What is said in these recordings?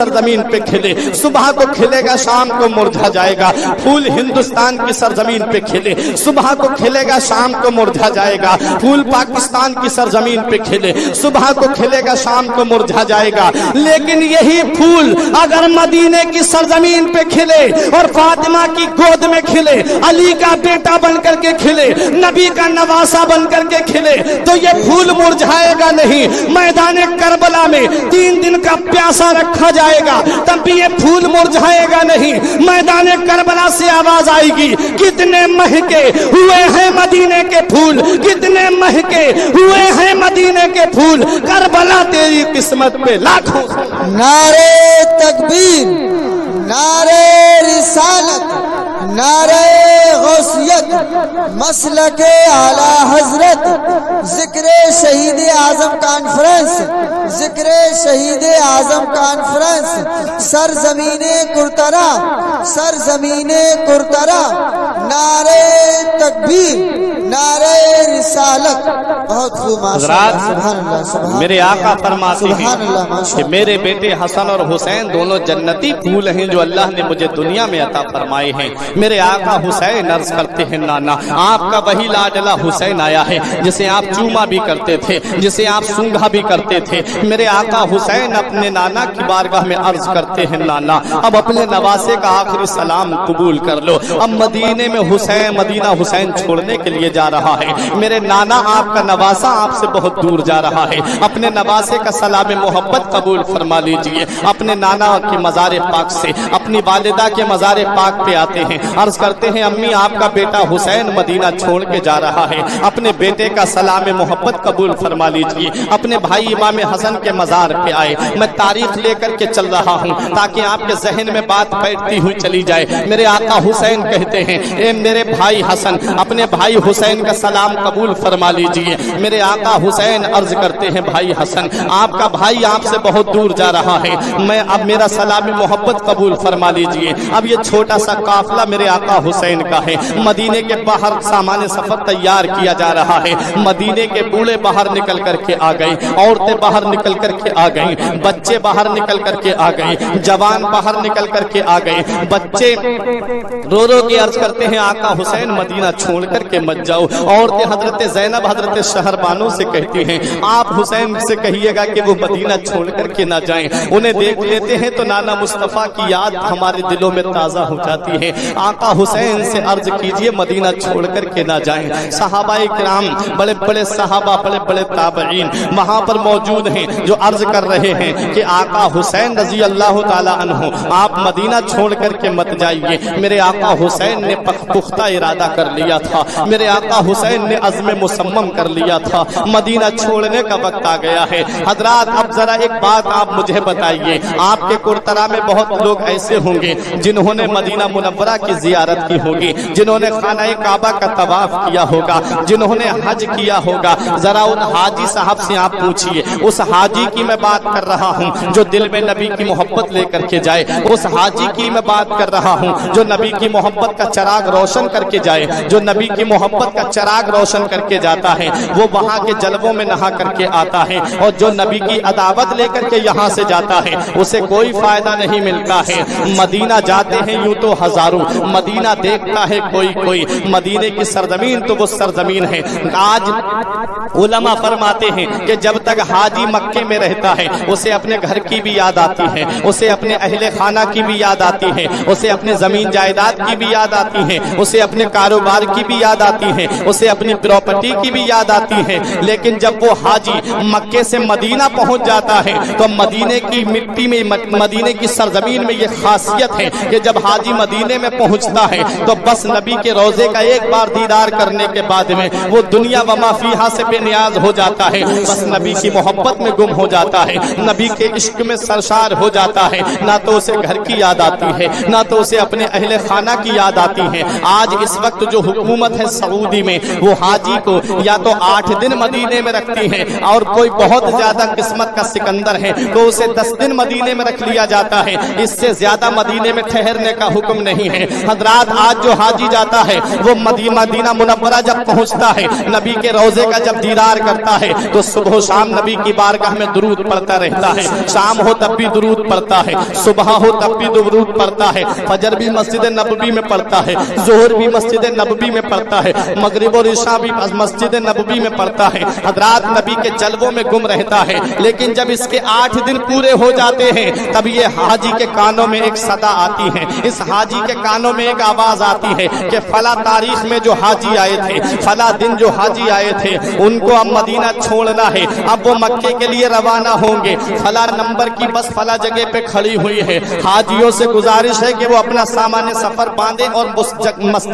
सरजमीन पे खिले, सुबह को खिलेगा शाम को मुरझा जाएगा। फूल हिंदुस्तान की सरजमीन पे खिले, सुबह को खिलेगा शाम को मुरझा जाएगा। फूल पाकिस्तान की सरजमीन पे खिले, सुबह को खिलेगा शाम को मुरझा जाएगा। लेकिन यही फूल अगर मदीने की सरजमीन पे खिले और फातिमा की गोद में खिले, अली का बेटा बन करके खिले, नबी का नवासा बन करके खिले, तो ये फूल मुरझाएगा नहीं। मैदान करबला में 3 दिन का प्यासा रखा जाएगा तब भी ये फूल मुरझाएगा नहीं। मैदान करबला से आवाज आएगी, कितने महके हुए हैं मदीने के फूल, कितने महके हुए हैं मदीने के फूल, करबला तेरी किस्मत पे लाखों। नारे तकबीर, नारे रिसालत, नारे गौसियत, मसलके आला हजरत, जिक्र शहीद आजम कॉन्फ्रेंस, जिक्र शहीद आजम कॉन्फ्रेंस, सरजमीने कुरतरा, सरजमीने कुरतरा, नारे तकबीर, नारे रिसालत। बहुत खूब हज़रात, सुभान अल्लाह, सुभान मेरे आका फरमाते सुभान अल्लाह, हैं माशाअल्लाह। कि मेरे बेटे हसन और हुसैन दोनों जन्नती फूल हैं जो अल्लाह ने मुझे दुनिया में अता फरमाए हैं। मेरे आका हुसैन अर्ज करते हैं, नाना आपका वही लाडला हुसैन आया है जिसे आप चूमा भी करते थे, जिसे आप सूंघा भी करते थे। मेरे आका हुसैन अपने नाना की बारगाह में अर्ज करते हैं, नाना अब अपने नवासे का आखिरी सलाम कबूल कर लो। अब मदीने में हुसैन, मदीना हुसैन छोड़ने के लिए जा रहा है। मेरे नाना आपका नवासा आपसे बहुत दूर जा रहा है, अपने नवासे का सलाम मोहब्बत कबूल फरमा लीजिए। अपने नाना के मज़ार पाक से अपनी वालिदा के मज़ार पाक पे आते हैं, अर्ज करते हैं, अम्मी आपका बेटा हुसैन मदीना छोड़ के जा रहा है, अपने बेटे का सलाम मोहब्बत कबूल फरमा लीजिए। अपने भाई इमाम हसन के मज़ार पे आए, मैं तारीख लेकर के चल रहा हूँ ताकि आपके जहन में बात बैठती हुई चली जाए। मेरे आका हुसैन कहते हैं, ए मेरे भाई हसन, अपने भाई हुसैन का सलाम कबूल फरमा लीजिए। मेरे आका हुसैन अर्ज करते हैं, भाई हसन आपका भाई आपसे बहुत दूर जा रहा है, मैं अब मेरा सलाम मोहब्बत कबूल फरमा लीजिए। अब ये छोटा सा काफिला मेरे आका हुसैन का है, मदीने के बाहर सामान्य सफर तैयार किया जा रहा है। मदीने के बूढ़े बाहर निकल करके आ गए, औरतें बाहर निकल करके आ गई, बच्चे बाहर निकल करके आ गए, जवान बाहर निकल करके आ गए। बच्चे रो रो के अर्ज करते हैं, आका हुसैन मदीना छोड़ करके मत जाओ। औरतें हजरत ज़ैनब, हजरत शहरबानों से कहती हैं, आप हुसैन से कहिएगा कि वो मदीना छोड़ करके ना जाएं। उन्हें देख लेते हैं तो नाना मुस्तफ़ा की याद हमारे दिलों में ताज़ा हो जाती है। आका हुसैन से अर्ज कीजिए मदीना छोड़ करके ना जाएं। सहाबाए किराम, बड़े बड़े सहाबा, बड़े बड़े ताबईन वहाँ पर मौजूद हैं जो अर्ज कर रहे हैं कि आका हुसैन रजी अल्लाह ताला अन्हु आप मदीना छोड़ करके मत जाइए। मेरे आका हुसैन ने पुख्ता इरादा कर लिया था, मेरे आका हुसैन ने अज़्म मुसम्मम कर लिया था, मदीना छोड़ने का वक्त आ गया है। हजरात, अब जरा एक बात आप मुझे बताइए, आपके कुरतरा में बहुत लोग ऐसे होंगे जिन्होंने मदीना मुनव्वरा की जियारत की होगी, जिन्होंने खाना काबा का तवाफ किया होगा, जिन्होंने हज किया होगा। जरा उन हाजी साहब से आप पूछिए, उस हाजी की मैं बात कर रहा हूँ जो दिल में नबी की मोहब्बत लेकर के जाए, उस हाजी की मैं बात कर रहा हूँ जो नबी की मोहब्बत का चिराग रोशन करके जाए, जो नबी की मोहब्बत का चिराग रोशन करके जाता है, वो वहाँ के जलवों में नहा करके आता है। और जो नबी की अदावत लेकर के यहाँ से जाता है उसे कोई फायदा नहीं मिलता है। मदीना जाते हैं यूं तो हजारों, मदीना देखता है कोई कोई। मदीने की सरजमीन तो वो सरजमीन है। आज उलमा फरमाते हैं कि जब तक हाजी मक्के में रहता है उसे अपने घर की भी याद आती है, उसे अपने अहले खाना की भी याद आती है, उसे अपने जमीन जायदाद की भी याद आती है, उसे अपने कारोबार की भी याद आती है, उसे अपनी प्रॉपर्टी की भी याद आती है। लेकिन जब वो हाजी मक्के से मदीना पहुंच जाता है तो मदीने की मिट्टी में, मदीने की सरजमीन में ये खासियत है कि जब हाजी मदीने में पहुंचता है तो बस नबी के रोजे का एक बार दीदार करने के बाद में वो दुनिया व मा फीहा से बेनियाज हो जाता है, बस नबी की मोहब्बत में गुम हो जाता है, नबी के इश्क में सरशार हो जाता है। ना तो उसे घर की याद आती है, ना तो उसे अपने अहले खाना की याद आती है। आज इस वक्त जो हुकूमत है सऊदी में, वो हाजी को या तो 8 दिन मदीने में रखती है, और कोई बहुत ज्यादा किस्मत का सिकंदर है तो उसे 10 दिन मदीने में रख लिया जाता है। इससे ज्यादा मदीने में ठहरने का हुक्म नहीं है। हजरात, आज जो हाजी जाता है वो मदीना मुनव्वरा जब पहुंचता है, नबी के रोजे का जब दीदार करता है तो सुबह शाम नबी की बारगाह में दुरूद पढ़ता रहता है, शाम हो तब भी दुरूद पढ़ता करता है, सुबह हो तब भी दुरूद पढ़ता है, फजर भी मस्जिद नबवी में पढ़ता है, जोहर भी मस्जिद नबवी में पढ़ता है, मगरिब और इशा भी मस्जिद नबवी में पढ़ता है। हजरात नबी के जलवों में गुम रहता है, लेकिन जब इसके 8 दिन पूरे हो जाते हैं तब ये हाजी के कानों में एक सदा आती है, इस हाजी के कानों में एक आवाज आती है कि फला तारीख में जो हाजी आए थे, फला दिन जो हाजी आए थे, उनको अब मदीना छोड़ना है, अब वो मक्के के लिए रवाना होंगे। फला नंबर की बस फला जगह पे खड़ी हुई है, हाजियों से गुजारिश है कि वो अपना सामान सफर बांधे और उस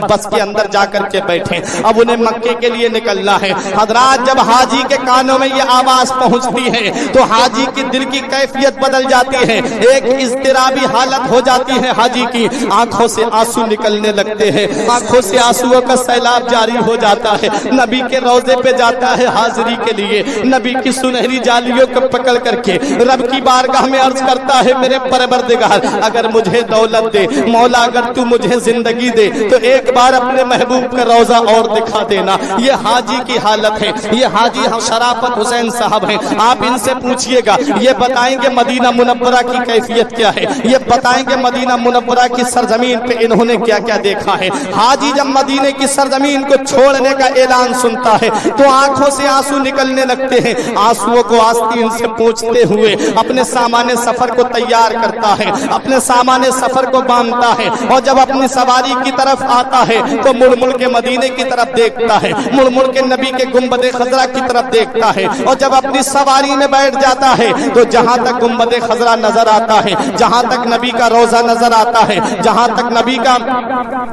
बस के अंदर जाकर के बैठे, अब उन्हें मक्के के लिए निकलना है। हजरात जब हाजी के कानों में ये आवाज पहुंचती है तो हाजी की दिल की कैफियत बदल जाती है, एक इज़्तिराबी हालत हो जाती है हाजी की, आंखों से आंसू निकलने लगते हैं, आंखों से आंसुओं का सैलाब जारी हो जाता है। नबी के रोजे पे जाता है हाजिरी के लिए, नबी की सुनहरी जालियों को पकड़ करके रब की बारगाह में अर्ज करता है, मेरे परवरदिगार अगर मुझे दौलत दे, मौला अगर तू मुझे जिंदगी दे तो एक बार अपने महबूब का रोजा और दिखा देना। ये हाजी की हालत है, ये हाजी शराफत हुसैन साहब हैं। आप इनसे पूछिएगा, ये बताएंगे मदीना मुनव्वरा की कैफियत क्या है, ये बताएंगे मदीना मुनव्वरा की सरजमीन पे इन्होंने क्या क्या देखा है। हाजी जब मदीने की सरजमीन को छोड़ने का ऐलान सुनता है तो आंखों से आंसू निकलने लगते हैं, आंसुओं को आस्तीन से पोंछते हुए अपने सामान्य सफर को तैयार करता है, अपने सामान्य सफर को बांधता है, और जब अपनी सवारी की तरफ आता है तो मुड़ मुड़ के मदीने की तरफ देखता है, मुड़ मुड़ के नबी के गुंबद खजरा की तरफ देखता है, और जब अपनी सवारी में बैठ जाता है तो जहां तक गुंबद खजरा नजर आता है, जहां तक नबी का रोजा नजर आता है, जहां तक नबी का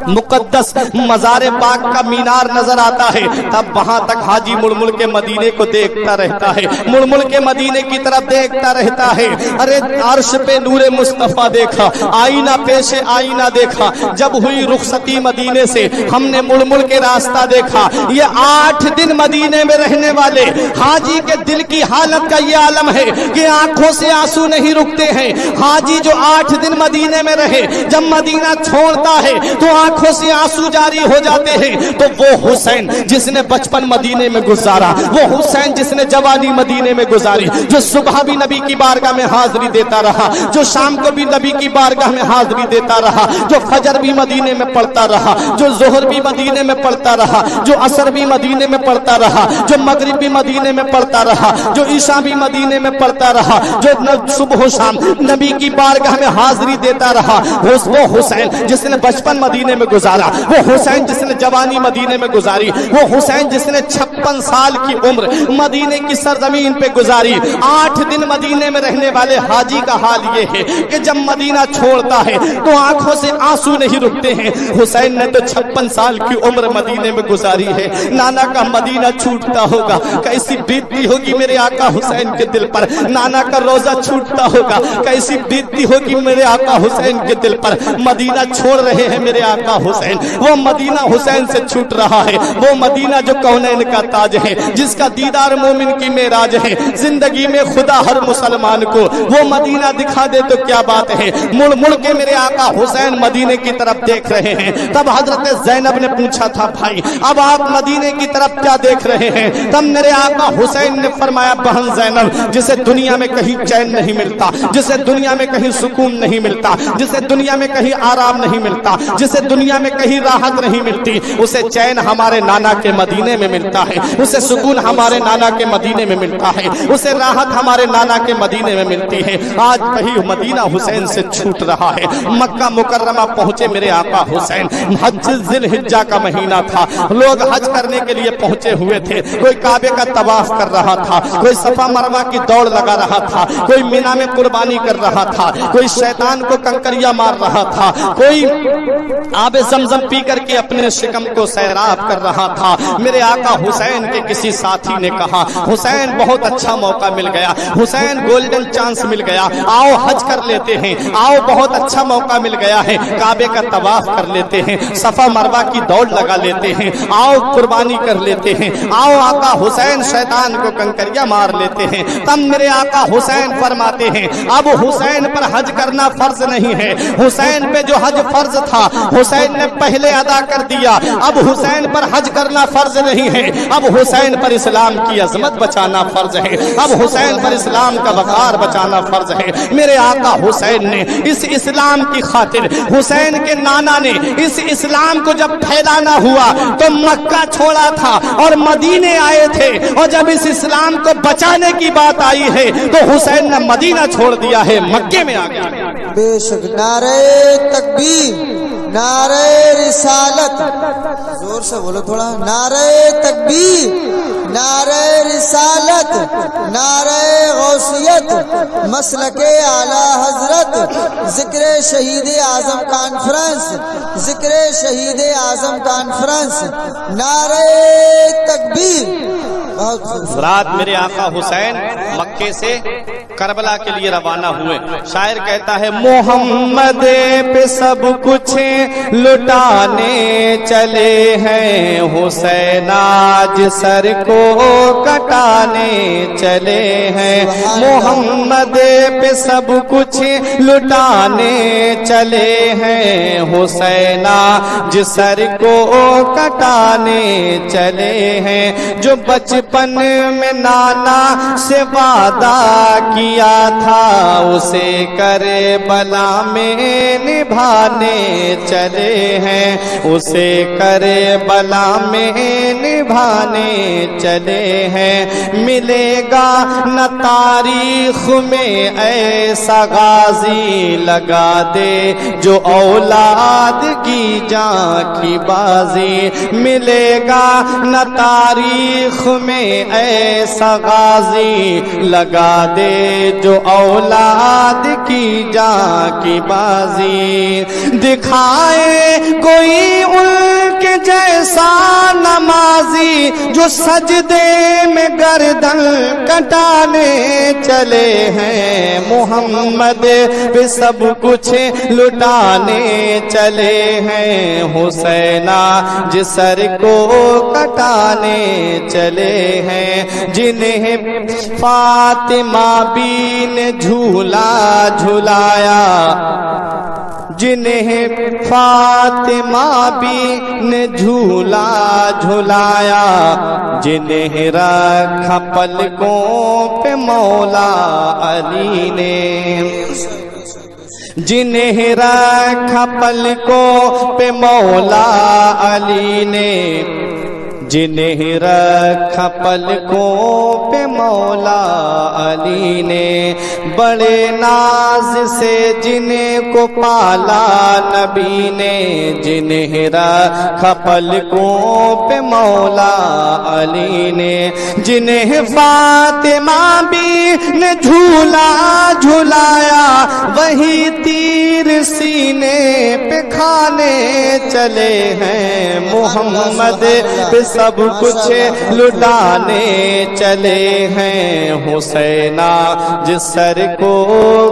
मुकद्दस मज़ार पाक का मीनार नजर आता है, तब वहां तक हाजी मुड़ मुड़ के मदीने को देखता रहता है, मुड़ मुड़ के मदीने की तरफ देखता रहता है। अरे अर्श पे नूरे मुस्तफा देखा, आईना पेशे आईना देखा, जब हुई रुखसती मदीने से हमने मुड़ मुड़ के रास्ता देखा। ये 8 दिन मदीने में रहने वाले हाजी के दिल की हालत का ये आलम है कि आंखों से आंसू नहीं रुकते हैं। हाजी जो 8 दिन मदीने में रहे, जब मदीना छोड़ता है तो आंखों से आंसू जारी हो जाते हैं। तो वो हुसैन जिसने बचपन मदीने में गुजारा, वो हुसैन जिसने जवानी मदीने में गुजारी, जो सुबह भी नबी की बारगाह में हाजिरी देता रहा, जो शाम को भी नबी की बारगाह में हाजिरी देता रहा, जो फजर भी मदीने में पढ़ता रहा, जो जोहर भी मदीने में पढ़ता रहा, जो असर भी मदीने में पढ़ता रहा, जो मगरिब भी मदीने में पढ़ता रहा, जो ईशा भी मदीने में पढ़ता रहा, जो सुबह शाम नबी की बारगाह में हाजिरी देता रहा, वो हुसैन जिसने बचपन मदीने में गुजारा, वो हुसैन जिसने जवानी मदीने में गुजारी, वो हुसैन जिसने 56 साल की उम्र मदीने की सरजमीन पे गुजारी। 8 दिन मदीने में रहने वाले हाजी का हाल ये है कि जब मदीना छोड़ता है तो आंखों से आंसू नहीं रुकते हैं। हुसैन ने तो 56 साल की उम्र मदीने में गुजारी है। नाना का मदीना छूटता होगा, कैसी बीतती होगी मेरे आका हुसैन के दिल पर। नाना का रोजा छूटता होगा, कैसी बीतती होगी मेरे आका हुसैन के दिल पर। मदीना छोड़ रहे हैं मेरे आका हुसैन, वो मदीना हुसैन से छूट रहा है, वो मदीना जो कौनैन का ताज है, जिसका दीदार मोमिन की मेराज है। जिंदगी में खुदा हर मुसलमान को वो मदीना दिखा दे तो क्या बात है। मुड़ मुड़ के मेरे आका हुसैन मदीने की तरफ देख रहे हैं। तब हजरत ज़ैनब ने पूछा था, भाई अब आप मदीने की तरफ क्या देख रहे हैं? तब मेरे आका हुसैन ने फरमाया, बहन ज़ैनब, जिसे दुनिया में कहीं चैन नहीं मिलता, जिसे दुनिया में कहीं सुकून नहीं मिलता, जिसे दुनिया में कहीं आराम नहीं मिलता, जिसे दुनिया में कहीं राहत नहीं मिलती, उसे चैन हमारे नाना के मदीने में मिलता है, उसे सुकून हमारे नाना के मदीने में मिलता है, उसे राहत हमारे नाना के मदीने में मिलती है। आज वही मदीना हुसैन से छूट रहा है। मक्का मुकर्रमा पहुंचे मेरे आका हुसैन, हज जिलहिज्जा का महीना था, लोग हज करने के लिए पहुंचे हुए थे। कोई काबे का तवाफ कर रहा था, कोई सफा मरवा की दौड़ लगा रहा था, कोई मीना में कुर्बानी कर रहा था, कोई शैतान को कंकरिया मार रहा था, कोई आबे ज़मज़म पी करके अपने शिकम को सैराब कर रहा था। मेरे आका हुसैन के किसी साथी ने कहा, हुसैन बहुत अच्छा मौका मिल गया, हुसैन गोल्डन चांस मिल गया, आओ हज कर लेते हैं, आओ बहुत अच्छा मौका मिल गया है, काबे का तवाफ कर लेते हैं, सफा मरवा की दौड़ लगा लेते हैं, आओ कुर्बानी कर लेते हैं, आओ आका हुसैन शैतान को कंकरिया मार लेते हैं। तब मेरे आका हुसैन फरमाते हैं, अब हुसैन पर हज करना फर्ज नहीं है, हुसैन पे जो हज फर्ज था हुसैन ने पहले अदा कर दिया, अब हुसैन पर हज करना फर्ज नहीं है, अब हुसैन पर इस्लाम की अजमत बचाना फर्ज है, अब हुसैन पर इस्लाम का वकार बचाना फर्ज है। میرے آقا حسین نے اس اسلام کی خاطر، حسین کے نانا نے اس اسلام کو جب پھیلانا ہوا تو مکہ چھوڑا تھا اور مدینے آئے تھے، اور جب اس اسلام کو بچانے کی بات آئی ہے تو حسین نے مدینہ چھوڑ دیا ہے، مکے میں آ گیا۔ بے شک نعرہ تکبیر، نعرہ رسالت، زور سے بولو تھوڑا، نعرہ تکبیر، نعرہ رسالت، نعرہ غوثیت، مسلک اعلی حضرت، ذکر شہید اعظم کانفرنس، ذکر شہید اعظم کانفرنس، نعرہ تکبیر۔ رات میرے آقا حسین مکے سے کربلا کے لیے روانہ ہوئے۔ شاعر کہتا ہے محمد پہ سب کچھ لٹانے چلے ہیں، حسین آج سر کو کٹانے چلے ہیں، محمد پہ سب کچھ لٹانے چلے ہیں، حسین آج سر کو کٹانے چلے ہیں، جو بچپن میں نانا سے وعدہ کیا تھا اسے کربلا میں نبھانے چلے ہیں، اسے کربلا میں نبھانے چلے ہیں، ملے گا نہ تاریخ میں ایسا غازی لگا دے جو اولاد کی جان کی بازی، ملے گا نہ تاریخ میں ایسا غازی لگا دے جو اولاد کی جان کی بازی، دکھائے کوئی ان کے جیسا نمازی جو سجدے میں گردن کٹانے چلے ہیں، محمد پہ سب کچھ لٹانے چلے ہیں، حسین جس سر کو کٹانے چلے ہیں، جنہیں فاطمہ بھی نے جھولا جھلایا، جنہیں فاطمہ بھی نے جھولا جھلایا، جنہیں رکھا پلکوں پہ مولا علی نے، جنہیں رکھا پلکوں پہ مولا علی نے، جنہیں رکھا پلکوں پہ مولا علی نے، بڑے ناز سے جنہیں کو پالا نبی نے، جنہیں رکھا پلکوں پہ مولا علی نے، جنہیں فاطمہ بھی نے جھولا جھلایا، وہی تیر سینے پہ کھانے چلے ہیں، محمد پہ سب کچھ لٹانے چلے ہیں، حسین جس سر کو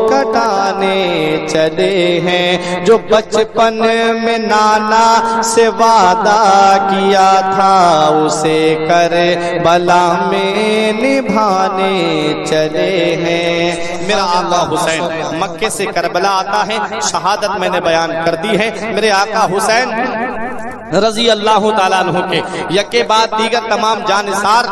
کٹانے چلے ہیں، جو بچپن میں نانا سے وعدہ کیا تھا اسے کربلا میں نبھانے چلے ہیں۔ میرا آقا حسین مکے سے کربلا آتا ہے، شہادت میں نے بیان کر دی ہے۔ میرے آقا حسین رضی اللہ تعالیٰ عنہ کے یکے بعد دیگر تمام جانثار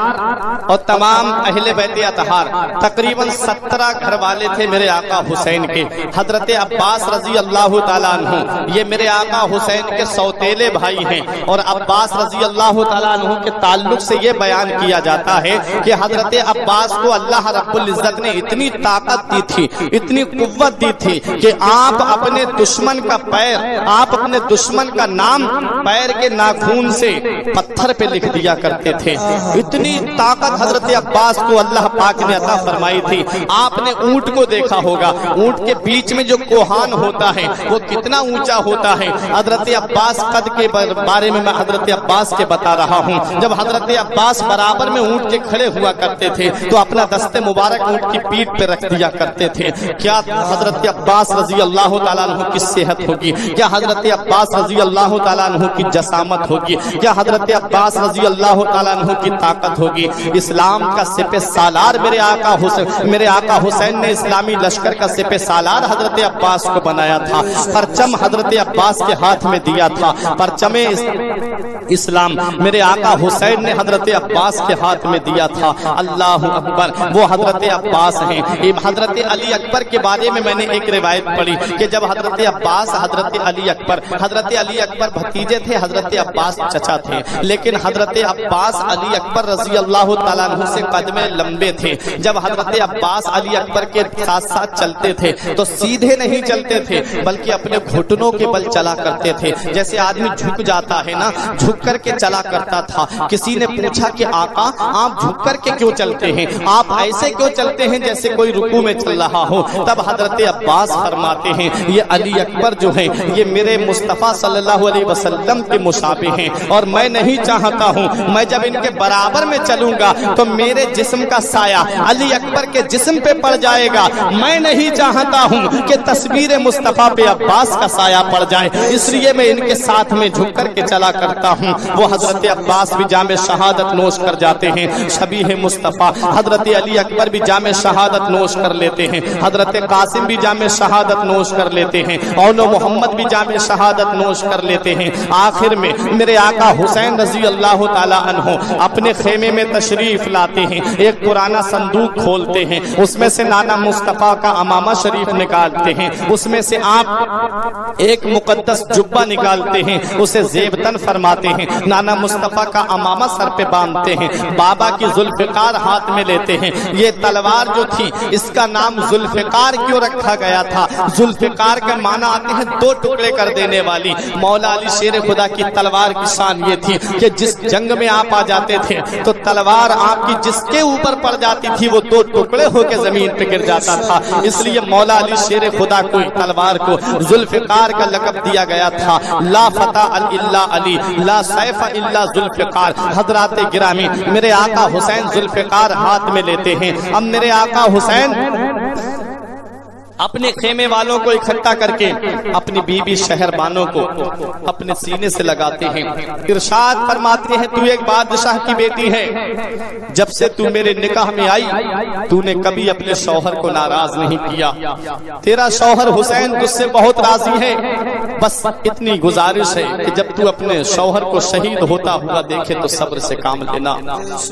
اور تمام اہل بیت اطہار، تقریباً 17 گھر والے تھے میرے آقا حسین کے۔ حضرت عباس رضی اللہ تعالیٰ عنہ یہ میرے آقا حسین کے سوتیلے بھائی ہیں، اور عباس رضی اللہ تعالیٰ عنہ کے تعلق سے یہ بیان کیا جاتا ہے کہ حضرت عباس کو اللہ رب العزت نے اتنی طاقت دی تھی، اتنی قوت دی تھی کہ آپ اپنے دشمن کا پیر، آپ اپنے دشمن کا نام پیر کے ناخون سے پتھر پہ لکھ دیا کرتے تھے۔ اتنی طاقت حضرت عباس کو اللہ پاک نے عطا فرمائی تھی۔ آپ نے اونٹ کو دیکھا ہوگا، اونٹ کے بیچ میں جو کوہان ہوتا ہے وہ کتنا اونچا ہوتا ہے۔ حضرت عباس قد کے بارے میں حضرت عباس کے بتا رہا ہوں، جب حضرت عباس برابر میں اونٹ کے کھڑے ہوا کرتے تھے تو اپنا دست مبارک اونٹ کی پیٹھ پہ رکھ دیا کرتے تھے۔ کیا حضرت عباس رضی اللہ تعالیٰ عنہ کی صحت ہوگی، کیا حضرت عباس رضی اللہ تعالیٰ عنہ کی जसामत होगी, क्या हजरत अब्बास रजी अल्लाह ताला अन्हु की ताकत होगी। इस्लाम का सिपह सालार मेरे आका हुसैन ने इस्लामी लश्कर का सिपह सालार हजरत अब्बास को बनाया था। परचम हजरत अब्बास के हाथ में दिया था। परचमे इस्लाम मेरे आका हुसैन ने हजरत अब्बास के हाथ में दिया था। अल्लाह अकबर, वो हजरत अब्बास हैं। हजरत अली अकबर के बारे में मैंने एक रिवायत पढ़ी कि जब हजरत अब्बास हजरत अली अकबर भतीजे थे, हजरत अब्बास चचा थे, लेकिन हजरत अब्बास अली अकबर रजी अल्लाह ताला अन्हु से कदमे लंबे थे। जब हजरत अब्बास अली अकबर के साथ साथ चलते थे तो सीधे नहीं चलते थे, बल्कि अपने घुटनों के बल चला करते थे। जैसे आदमी झुक जाता है ना, झुक करके चला करता था। किसी ने पूछा कि आका आप झुक करके क्यों चलते हैं, आप ऐसे क्यों चलते हैं जैसे कोई रुकू में चल रहा हो। तब हजरत अब्बास फरमाते हैं ये अली अकबर जो हैं ये मेरे मुस्तफा सल्लल्लाहु अलैहि वसल्लम के मुशाबे हैं, और मैं नहीं चाहता हूँ मैं जब इनके बराबर में चलूंगा तो मेरे जिस्म का साया अली अकबर के जिस्म पे पड़ जाएगा। मैं नहीं चाहता हूँ कि तस्वीर मुस्तफा पे अब्बास का साया पड़ जाए, इसलिए मैं इनके साथ में झुक करके चला करता हूँ। वो हजरत अब्बास भी जामे शहादत नोश कर जाते हैं, शबीह मुस्तफा। हजरत अली अकबर भी जामे शहादत नोश कर लेते हैं, हजरत कासिम भी जामे शहादत नोश कर लेते हैं, औलो मोहम्मद भी जामे शहादत नोश कर लेते हैं। आखिर में मेरे आका हुसैन रजी अल्लाह ताला अन्हु अपने खेमे में तशरीफ लाते हैं। एक पुराना संदूक खोलते हैं, उसमें से नाना मुस्तफा का अमामा शरीफ निकालते हैं, उसमें से आप एक मुकद्दस जुब्बा निकालते हैं, उसे जेबतन फरमाते हैं। नाना मुस्तफा का अमामा सर पे बांधते हैं, बाबा की जुल्फिकार हाथ में लेते हैं। ये तलवार जो थी इसका नाम जुल्फिकार क्यों रखा गया था? जुल्फिकार के माना आते हैं दो टुकड़े कर देने वाली। मौला अली शेर खुदा की तलवार की शान ये थी कि जिस जंग में आप आ जाते थे तो तलवार आपकी जिसके ऊपर पड़ जाती थी वो दो टुकड़े होकर जमीन पे गिर जाता था। इसलिए मौला अली शेर खुदा को तलवार को जुल्फिकार का लक़ब दिया गया था। ला फता इल्ला अली, ला सैफ इल्ला जुल्फिकार। हजरात गिरामी, मेरे आका हुसैन जुल्फिकार हाथ में लेते हैं। अब मेरे आका हुसैन अपने खेमे वालों को इकट्ठा करके अपनी बीबी शहरबानों को अपने सीने से लगाते हैं। इरशाद फरमाते हैं तू एक बादशाह की बेटी है, जब से तू मेरे निकाह में आई तूने कभी अपने शौहर को नाराज नहीं किया। तेरा शौहर हुसैन तुझसे बहुत राजी है, बस इतनी गुजारिश है कि जब तू अपने शौहर को शहीद होता हुआ देखे तो सब्र से काम लेना।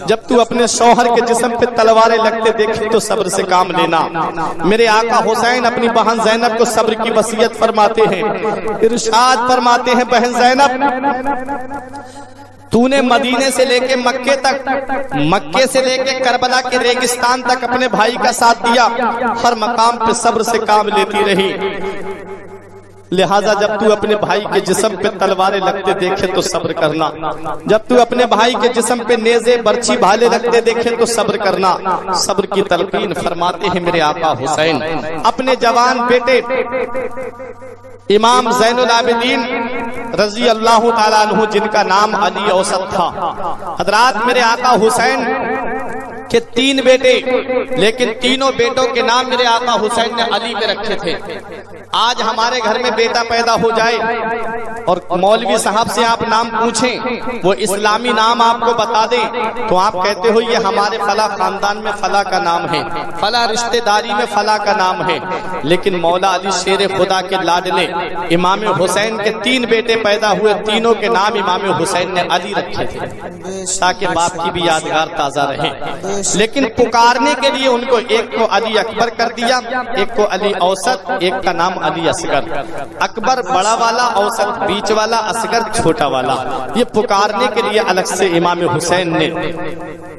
जब तू अपने शौहर के जिस्म पे तलवारें लगते देखे तो सब्र से काम लेना। मेरे आका हुसैन अपनी बहन ज़ैनब को सब्र की वसीयत फरमाते हैं। इरशाद फरमाते हैं बहन ज़ैनब तूने मदीने से लेके मक्के तक, मक्के से लेके करबला के रेगिस्तान तक अपने भाई का साथ दिया, हर मकाम पे सब्र से काम लेती रही। लिहाजा जब तू अपने भाई के जिस्म पे तलवारें लगते देखे तो सब्र करना, जब तू अपने भाई के जिस्म पे नेज़े बर्छी भाले लगते देखे तो सब्र करना। सब्र की तलकीन फरमाते हैं मेरे आका हुसैन अपने जवान बेटे इमाम ज़ैनुल आबिदीन रजी अल्लाह ताला अन्हु, जिनका नाम अली औसत था। हजरात, मेरे आका हुसैन के 3 बेटे, लेकिन तीनों बेटों के नाम मेरे आका हुसैन ने अली पे रखे थे। आज हमारे घर में बेटा पैदा हो जाए और मौलवी साहब से आप नाम पूछें, वो इस्लामी नाम आपको बता दें तो आप कहते हो ये हमारे फला खानदान में फला का नाम है, फला रिश्तेदारी में फला का नाम है। लेकिन मौला अली शेर खुदा के लाडले इमाम हुसैन के 3 बेटे पैदा हुए, तीनों के नाम इमाम हुसैन ने अली रखे थे ताकि बाप की भी यादगार ताजा रहे। लेकिन पुकारने के लिए उनको एक को अली अकबर कर दिया, एक को अली औसत, एक का नाम अली असगर। अकबर बड़ा वाला, औसत बीच वाला, असगर छोटा वाला। ये पुकारने के लिए अलग से इमाम हुसैन ने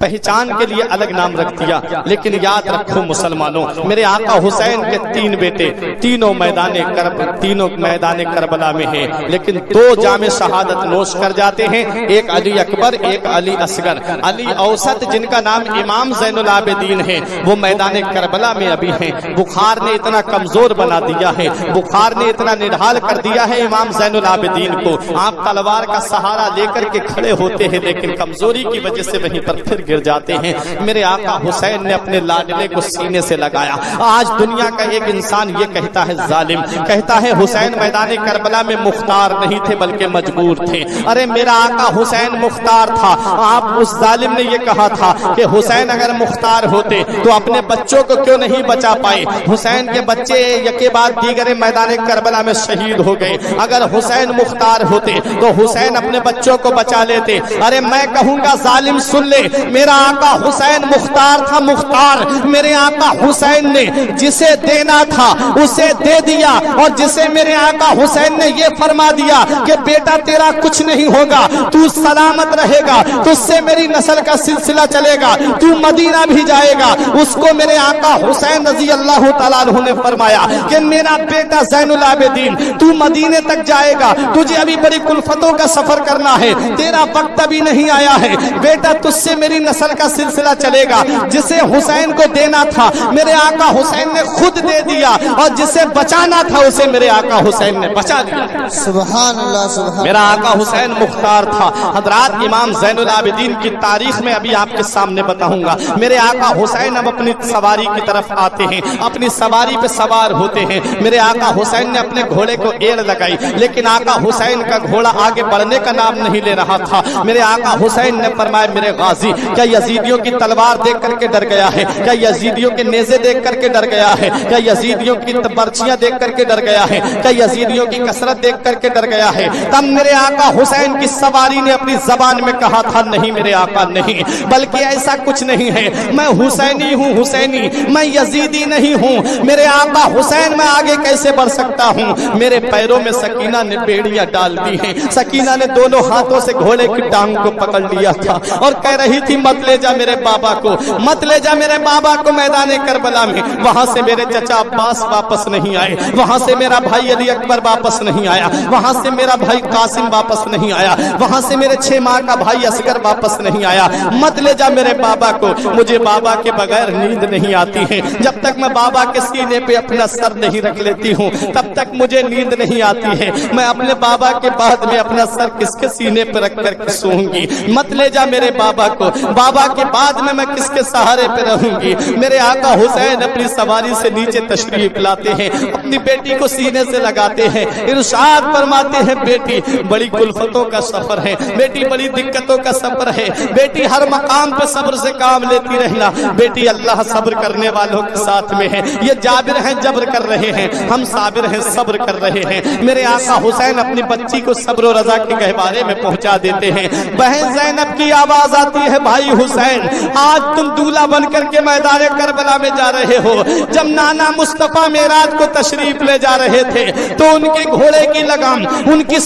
पहचान के लिए अलग नाम रख दिया। लेकिन याद रखो मुसलमानों, मेरे आका हुसैन के 3 बेटे तीनों मैदान करबला में हैं, लेकिन 2 जामे शहादत नोश कर जाते हैं। एक अली अकबर, एक अली असगर। अली औसत जिनका नाम इमाम ज़ैनुल आबिदीन हैं, वो मैदान करबला में अभी हैं। बुखार ने इतना कमजोर बना दिया है, बुखार ने इतना निढाल कर दिया है इमाम ज़ैनुल आबिदीन को। आप तलवार का सहारा लेकर के खड़े होते हैं, लेकिन कमजोरी की वजह से वहीं पर फिर गिर जाते हैं। मेरे आका हुसैन ने अपने लाडले को सीने से लगाया। आज दुनिया का एक इंसान ये कहता है जालिम, कहता है हुसैन मैदान करबला में मुख्तार नहीं थे बल्कि मजबूर थे। अरे मेरा आका हुसैन मुख्तार था। आप उस जालिम ने ये कहा था कि हुसैन अगर मुख्तार होते तो अपने बच्चों को क्यों नहीं बचा पाए। हुसैन के बच्चे यके बाद दीगरे मैदान करबला में शहीद हो गए। अगर हुसैन मुख्तार होते तो हुसैन अपने बच्चों को बचा लेते। अरे मैं कहूंगा जालिम सुन ले, मेरा आका हुसैन मुख्तार था, मुख्तार। मेरे आका हुसैन ने जिसे देना था उसे दे दिया, और जिसे मेरे आका हुसैन ने ये फरमा दिया कि बेटा तेरा कुछ नहीं होगा, तू सलामत रहेगा, तुझसे मेरी नस्ल का सिलसिला चलेगा, तू मदीना भी जाएगा, उसको मेरे आका हुसैन रजी अल्लाह तआला अन्हु ने फरमाया कि मेरा बेटा ज़ैनुल आबिदीन तू मदीने तक जाएगा, तुझे अभी बड़ी कुल्फतों का सफर करना है, तेरा वक्त अभी नहीं आया है, बेटा तुझसे मेरी नस्ल का सिलसिला चलेगा। जिसे हुसैन को देना था मेरे आका हुसैन ने खुद दे दिया, और जिसे बचाना था उसे मेरे आका हुसैन ने बचा दिया। सुभान अल्लाह, सुभान। मेरा आका हुसैन मुख्तार था। हजरात इमाम ज़ैनुल आबिदीन की तारीख में अभी आपके सामने बताऊंगा। मेरे आका हुसैन अब अपनी सवारी की तरफ आते हैं, अपनी सवारी पे सवार होते हैं। मेरे आका हुसैन ने अपने घोड़े को एड़ लगाई, लेकिन आका हुसैन का घोड़ा आगे बढ़ने का नाम नहीं ले रहा था। मेरे आका हुसैन ने फरमाया मेरे गाजी क्या यजीदियों की तलवार देख करके डर गया है, क्या यजीदियों के नेज़े देख करके डर गया है, क्या यजीदियों की बर्छियां देख करके डर गया है, क्या यजीदियों की कसरत देख करके डर गया है। तब मेरे आका हुसैन की सवारी ने अपनी जबान में कहा था नहीं मेरे आका नहीं, बल्कि ऐसा कुछ नहीं है, मैं हुसैनी हूँ, हुसैनी, मैं यजीदी नहीं हूँ। मेरे आका हुसैन मैं आगे कैसे बढ़ सकता हूँ। मेरे पैरों में सकीना ने बेड़ियां डाल दी हैं। सकीना ने दोनों हाथों से घोड़े की टांग को पकड़ लिया था और कह रही थी मत ले जा मेरे बाबा को, मत ले जा मेरे बाबा को मैदान करबला में। वहां से मेरे चचा अब्बास वापस नहीं आए, वहां से मेरा भाई अली अकबर वापस नहीं आया, वहां से मेरा भाई कासिम वापस नहीं आया, वहां से मेरे 6 माह का भाई असगर वापस नहीं आया। मत ले जा मेरे बाबा को, मुझे बाबा के बगैर नींद नहीं आती है। जब तक मैं बाबा के सीने पे अपना सर नहीं रख लेती हूँ तब तक मुझे नींद नहीं आती है। मैं अपने बाबा के बाद में अपना सर किसके सीने पे रख कर सोऊंगी। मत ले जा मेरे बाबा को, बाबा के बाद में मैं किसके सहारे पे रहूंगी। मेरे आका हुसैन अपनी सवारी से नीचे तशरीफ लाते हैं, अपनी बेटी को सीने से लगाते हैं, इरशाद फरमाते हैं बेटी बड़ी कुल्फतों का सफर है, बेटी बड़ी दिक्कतों का सफर है, बेटी हर मकाम पे सब्र से काम लेती रहना, बेटी अल्लाह सब्र करने वालों के साथ में है। ये जाबिर हैं जब्र कर रहे हैं, हम साबिर हैं सब्र कर रहे हैं। मेरे आका हुसैन अपनी बच्ची को सब्र और रजा के गहवारे में पहुंचा देते हैं। बहन ज़ैनब की आवाज आती है भाई हुसैन आज तुम दूल्हा बन करके मैदान करबला में जा रहे हो। जब नाना मुस्तफा मेराज को तशरीफ ले जा रहे थे तो उनके घोड़े की लगाम, उनकी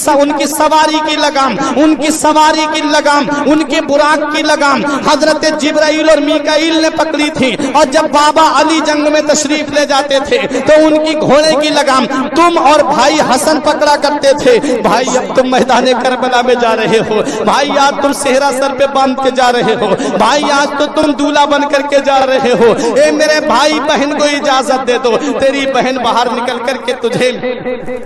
सवारी की लगाम, उनकी सवारी की लगाम, उनके बुराक की लगाम हजरत जिब्राइल और मीकाईल ने पकड़ी थी। और जब बाबा अली जंग में तशरीफ ले जाते थे तो उनकी घोड़े की लगाम तुम और भाई हसन पकड़ा करते थे। भाई अब तुम मैदान करबला में जा रहे हो, भाई आज तुम सेहरा सर पे बांध के जा रहे हो, भाई आज तो तुम दूल्हा बन करके जा रहे हो। ए मेरे भाई बहन को इजाजत दे दो, तेरी बहन बाहर निकल करके तुझे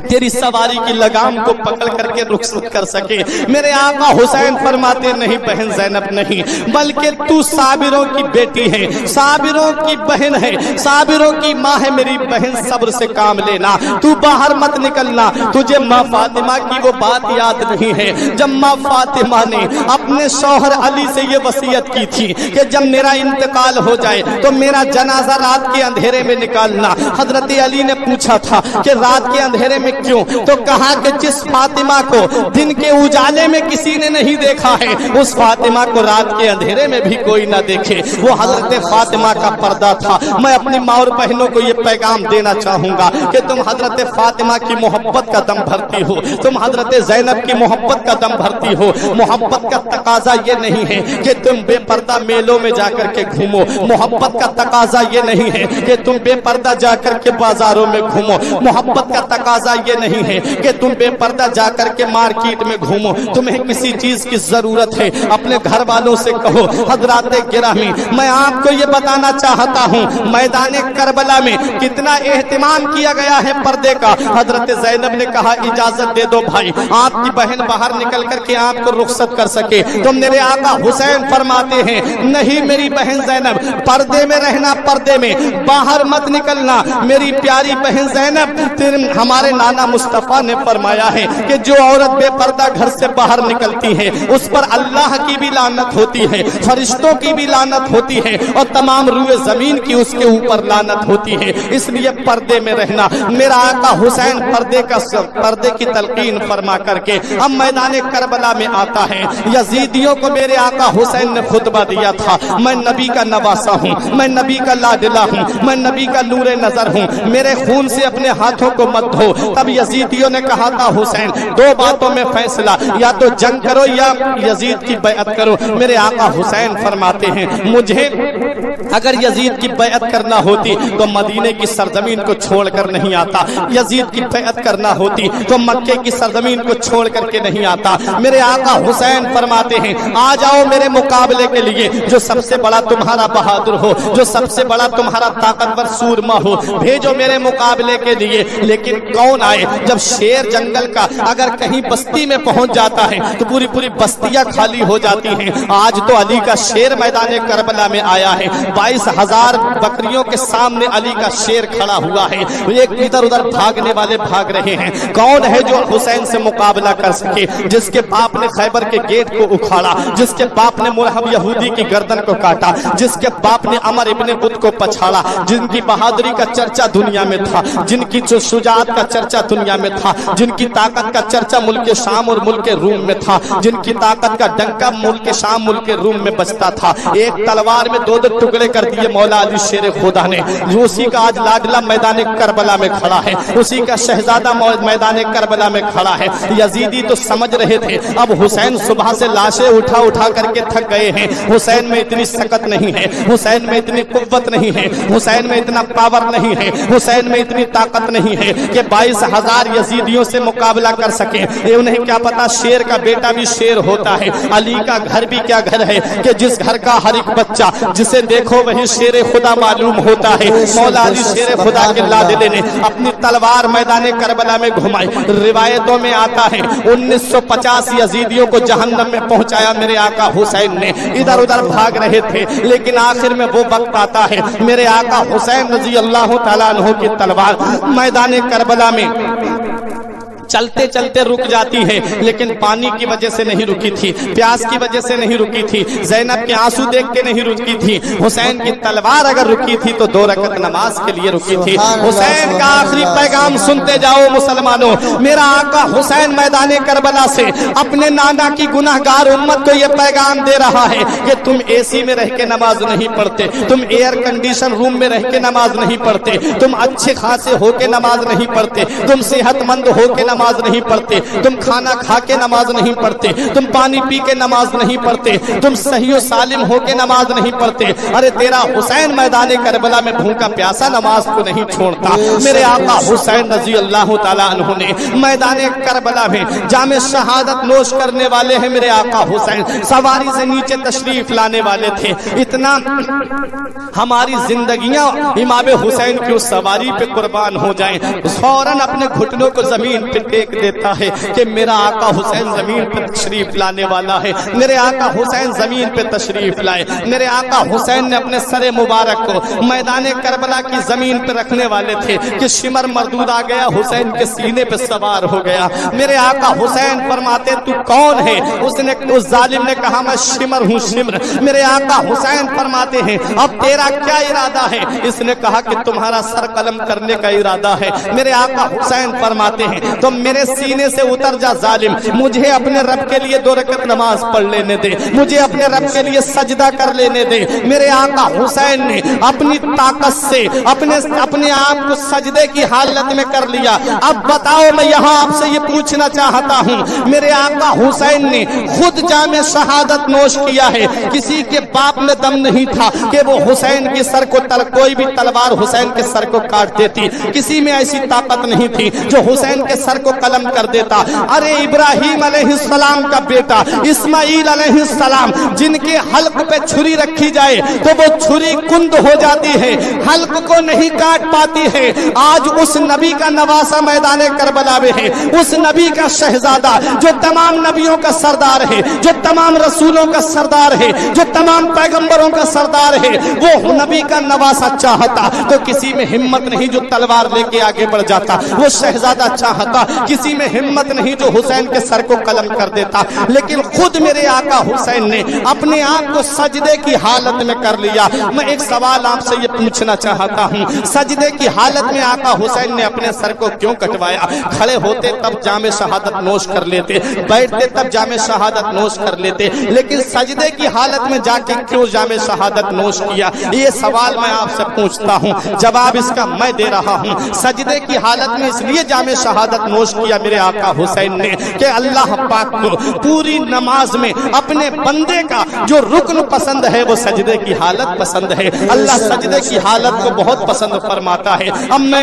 तेरी सवारी की लगाम को पकड़ करके रुखसत कर सके। मेरे आका हुसैन फरमाते नहीं बहन ज़ैनब नहीं, बल्कि तू साबिरों की बेटी है, साबिरों की बहन है, साबिरों की माँ है। मेरी बहन सब्र से काम लेना, तू बाहर मत निकलना। तुझे माँ फातिमा की वो बात याद नहीं है जब माँ फातिमा ने अपने शौहर अली से ये वसीयत की थी कि जब मेरा इंतकाल हो जाए तो मेरा जनाजा रात के अंधेरे में निकालना। हजरत अली ने पूछा था कि रात के अंधेरे में क्यों, तो कहा कि जिस फातिमा को दिन के उजाले में किसी ने नहीं देखा है उस फातिमा को रात के अंधेरे में भी कोई ना देखे। वो हजरत फातिमा का पर्दा था। मैं अपनी माँ और बहनों को ये पैगाम देना चाहूंगा कि तुम हजरत फातिमा की मोहब्बत का दम भरती हो, तुम हजरत ज़ैनब की मोहब्बत का दम भरती हो। मोहब्बत का तकाजा ये नहीं है कि तुम बेपर्दा मेलों में जाकर के घूमो, मोहब्बत का तकाजा ये नहीं है कि तुम बेपर्दा जाकर के बाजारों में घूमो, मोहब्बत का तकाजा ये नहीं है कि तुम बेपर्दा जाकर के मार्केट में घूमो। तुम्हें किसी चीज की जरूरत है अपने घर वालों से कहो हजरात गिरामी, मैं आपको ये बताना चाहता हूँ मैदान करबला में कितना एहतिमाम किया गया है पर्दे का। हजरत ज़ैनब ने कहा इजाजत दे दो भाई, आपकी बहन बाहर निकल करके आपको रुखसत कर सके। तो मेरे आका हुसैन फरमाते हैं नहीं मेरी बहन ज़ैनब, पर्दे में रहना, पर्दे में बाहर मत निकलना। मेरी प्यारी बहन ज़ैनब, हमारे नाना मुस्तफा ने फरमाया है कि जो औरत बेपर्दा घर से बाहर निकलती है उस पर अल्लाह की भी लानत होती है, फरिश्तों की भी लानत होती है और तमाम रूए जमीन की उसके ऊपर लानत होती है। इसलिए पर्दे में रहना। मेरा आका हुसैन पर्दे की तलकीन फरमा करके अब मैदान करबला में आता है। यजीदियों को मेरे आका हुसैन ने खुतबा दिया था, मैं नबी का नवासा हूँ, मैं नबी का लाडला हूँ, मैं नबी का नूरे नजर हूँ, मेरे खून से अपने हाथों को मत धो। तब यजीदियों ने कहा था हुसैन दो बातों में फैसला, या तो जंग करो या यजीद की बैअत करो। मेरे आका हुसैन फरमाते हैं मुझे अगर यजीद की बैअत करना होती तो मदीने की सरजमीन को छोड़कर नहीं आता, यजीद की बैअत करना होती तो मक्के की सरजमीन को छोड़ करके नहीं आता। मेरे आका हुसैन फरमाते हैं आ जाओ मेरे मुकाबले के लिए, जो सबसे बड़ा तुम्हारा बहादुर हो, जो सबसे बड़ा तुम्हारा ताकतवर सूरमा हो, भेजो मेरे मुकाबले के लिए। लेकिन कौन आए? जब शेर जंगल का अगर कहीं बस्ती में पहुंच जाता है तो पूरी पूरी बस्तियां खाली हो जाती हैं। आज तो अली का शेर मैदान करबला में आया है, 22,000 बकरियों के सामने अली का शेर खड़ा हुआ है, एक इधर उधर भागने वाले भाग रहे हैं। कौन है जो हुसैन से मुकाबला कर सके? जिसके बाप ने खैबर के गेट को उखाड़ा, जिसके बाप ने मुरहब यहूदी की गर्दन को काटा, जिसके बाप ने अमर इब्ने बुत को पछाड़ा, जिनकी बहादुरी का चर्चा दुनिया में था, जिनकी जो शुजाअत का चर्चा दुनिया में था, जिनकी ताकत का चर्चा मुल्क शाम और मुल्क रूम में था, जिनकी ताकत का डंका मुल्क शाम मुल्क रूम में बजता था। एक तलवार में दो दो टुकड़े कर दिए मौला अली शेर खुदा ने, जो उसी का आज लाडला मैदान करबला में खड़ा है, उसी का शहजादा मैदान करबला में खड़ा है। यजीदी तो समझ रहे थे अब हुसैन सुबह से लाशें उठा उठा करके थक गए हैं, हुसैन में इतनी सकत नहीं है, हुसैन में इतनी कुव्वत नहीं है, हुसैन में इतना पावर नहीं है, हुसैन में इतनी ताकत नहीं है कि 22,000 यजीदियों से मुकाबला कर सके। ये उन्हें क्या पता शेर का बेटा भी शेर होता है। अली का घर भी क्या घर है कि जिस घर का हर एक बच्चा जिसे देखो वही शेर खुदा मालूम होता है। मौला अली शेर खुदा के लाडले ने अपनी तलवार मैदान करबला में घुमाई। रिवायतों में आता है 1950 यजीदियों को जहन्नम में पहुंचाया मेरे आका हुसैन ने। इधर उधर भाग रहे थे लेकिन आखिर में वो वक्त आता है मेरे आका हुसैन रजी अल्लाह तआला अन्हु की तलवार मैदान करबला में चलते चलते रुक जाती है, लेकिन पानी की वजह से नहीं रुकी थी, प्यास की वजह से नहीं रुकी थी, ज़ैनब के आंसू देख के नहीं रुकी थी। हुसैन की तलवार अगर रुकी थी तो 2 रकत नमाज के लिए रुकी थी। हुसैन का आखिरी पैगाम सुनते जाओ मुसलमानों। मेरा आका हुसैन मैदान करबला से अपने नाना की गुनाहगार उम्मत को यह पैगाम दे रहा है कि तुम एसी में रह के नमाज नहीं पढ़ते, तुम एयर कंडीशन रूम में रह के नमाज नहीं पढ़ते, तुम अच्छे खासे होके नमाज नहीं पढ़ते, तुम सेहतमंद होके नमाज नहीं पढ़ते, तुम खाना खा के नमाज नहीं पढ़ते, तुम पानी पी के नमाज नहीं पढ़ते, तुम सही और सालिम होके नमाज नहीं पढ़ते। अरे तेरा हुसैन मैदान करबला में भूखा प्यासा नमाज को नहीं छोड़ता। मेरे आका हुसैन रजी अल्लाह तआला अन्हु ने मैदान करबला में जामे शहादत नोश करने वाले हैं। मेरे आका हुसैन सवारी से नीचे तशरीफ लाने वाले थे। इतना हमारी जिंदगियां इमाम हुसैन की उस सवारी पे कुर्बान हो जाएं, फौरन अपने घुटनों को जमीन पे टेक देता है कि मेरा आका हुसैन जमीन पे तशरीफ लाने वाला है। मेरे आका हुसैन जमीन पे तशरीफ लाए। मेरे आका हुसैन ने अपने सरे मुबारक को मैदान करबला की जमीन पे रखने वाले थे कि शिमर मरदूद आ गया, हुसैन के सीने पे सवार हो गया। मेरे आका हुसैन फरमाते तू कौन है? उसने उस जालिम ने कहा मैं शिमर हूँ, शिमर। मेरे आका हुसैन फरमाते हैं अब तेरा क्या इरादा है? इसने कहा कि तुम्हारा सर कलम करने का इरादा है। मेरे आका हुसैन फरमाते हैं तो मेरे सीने से उतर जा जालिम, मुझे अपने रब के लिए 2 रकत नमाज पढ़ लेने दे, मुझे अपने रब के लिए सजदा कर लेने दे। मेरे आका हुसैन ने अपनी ताकत से अपने आप को सजदे की हालत में कर लिया। अब बताओ मैं यहाँ आपसे ये पूछना चाहता हूँ, मेरे आका हुसैन ने खुद जामे शहादत नोश किया है। किसी के बाप में दम नहीं था कि वो हुसैन के सर को कोई भी तलवार हुसैन के सर को काट देती। किसी में ऐसी ताकत नहीं थी जो हुसैन के सर को कलम कर देता। अरे इब्राहिम अलैहिस्सलाम का बेटा इस्माइल अलैहिस्सलाम, जिनके हल्क पे छुरी रखी जाए तो वो छुरी कुंद हो जाती है, हल्क को नहीं काट पाती है। आज उस नबी का नवासा मैदान करबला में है, उस नबी का शहजादा जो तमाम नबियों का सरदार है, जो तमाम रसूलों का सरदार है, जो तमाम पैगंबरों का सरदार है, वो नबी का नवासा चाहता तो किसी में हिम्मत नहीं जो तलवार लेके आगे बढ़ जाता। वो शहजादा चाहता, किसी में हिम्मत नहीं जो हुसैन के सर को कलम कर देता। लेकिन खुद मेरे आका हुसैन ने अपने आप को सजदे की हालत में कर लिया। मैं एक सवाल आपसे ये पूछना चाहता हूँ, सजदे की हालत में आका हुसैन ने अपने सर को क्यों कटवाया? खड़े होते तब जामे शहादत नोश कर लेते, बैठते तब जामे शहादत नोश कर लेते, लेकिन सजदे की हालत में जाके क्यों जामे शहादत नोश किया? ये सवाल मैं आपसे पूछता हूँ, जवाब इसका मैं दे रहा हूँ। सजदे की हालत में इसलिए जामे शहादत नोश किया मेरे आका हुसैन ने कि अल्लाह पाक को पूरी नमाज में अपने बंदे का जो रुकन पसंद है वो सजदे की हालत पसंद है। अल्लाह सजदे की हालत को बहुत पसंद फरमाता है। अब मैं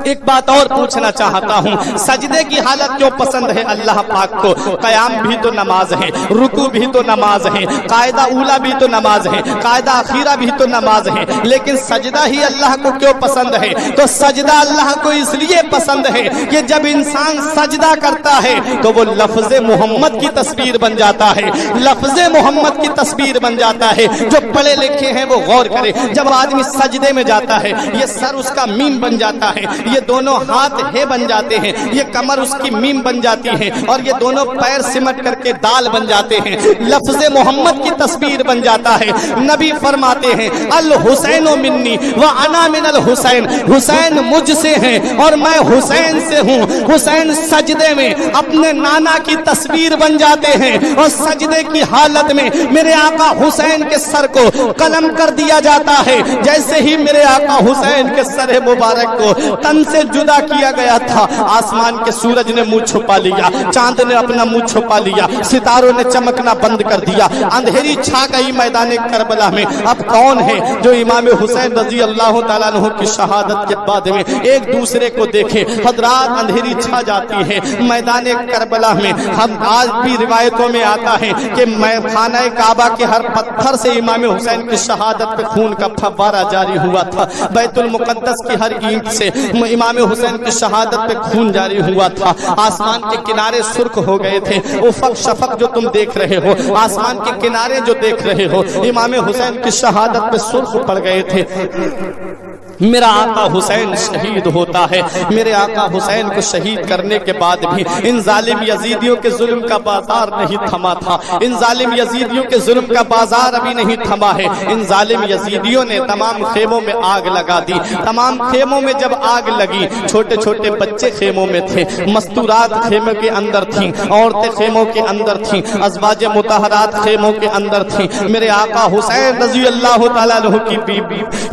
एक बात और पूछना चाहता हूँ, सजदे की हालत क्यों पसंद है अल्लाह पाक को? कयाम भी तो नमाज है, रुकू भी तो नमाज है, कायदा उला भी तो नमाज है, कायदा अखीरा भी तो नमाज है, लेकिन सजदा ही अल्लाह को क्यों पसंद है? तो सजदा अल्लाह को इसलिए पसंद है कि जब इंसान सजदा करता है तो वो लफ्ज़े मोहम्मद की तस्वीर बन जाता है, लफ्ज़े मोहम्मद की तस्वीर बन जाता है। जो पढ़े लिखे हैं वो गौर करे, जब आदमी सजदे में जाता है ये सर उसका मीम बन जाता है, ये दोनों हाथ हे बन जाते हैं, ये कमर उसकी मीम बन जाती है, और ये दोनों पैर सिमट करके दाल बन जाते हैं, लफ्ज़े मोहम्मद की तस्वीर बन जाता है। नबी फरमाते हैं अल हुसैन मिन्नी व अना मिनल हुसैन, हुसैन मुझसे हैं और मैं हुसैन से हूँ। हुसैन सजदे में अपने नाना की तस्वीर बन जाते हैं और सजदे की हालत में मेरे आका हुसैन के सर को कलम कर दिया जाता है। जैसे ही मेरे आका हुसैन के सर मुबारक को तन से जुदा किया गया था, आसमान के सूरज ने मुंह छुपा लिया, चांद ने अपना मुंह छुपा लिया, सितारों ने चमकना बंद कर दिया, अंधेरी छा गई मैदान करबला में। अब कौन है जो इमाम हुसैन रजी अल्लाह तआला अन्हु की शहादत के बाद में एक दूसरे को देखे? हजरात, अंधेरी छा जाती है मैदान करबला में। हम आज भी रिवायतों में आता है कि खाना काबा के हर पत्थर से इमाम हुसैन की शहादत पे खून का फव्वारा जारी हुआ था, बैतुल मुकद्दस की हर ईंट से इमाम हुसैन की शहादत पे खून जारी हुआ था। आसमान के किनारे सुर्ख हो गए थे, उफक शफक जो तुम देख रहे हो, आसमान के किनारे जो देख रहे हो, इमाम हुसैन की शहादत पे सुर्ख पड़ गए थे। मेरा आका हुसैन शहीद होता है। मेरे आका हुसैन को शहीद करने के बाद भी इन जालिम यजीदियों के जुल्म का बाजार नहीं थमा था, इन जालिम यजीदियों के जुल्म का बाजार अभी नहीं थमा है। इन जालिम यजीदियों ने तमाम खेमों में आग लगा दी। तमाम खेमों में जब आग लगी, छोटे छोटे बच्चे खेमों में थे, मस्तूरात खेमों के अंदर थीं, औरतें खेमों के अंदर थीं, अज़वाज मुतहरात खेमों के अंदर थीं। मेरे आका हुसैन रज़ी अल्लाह तआला अन्हु की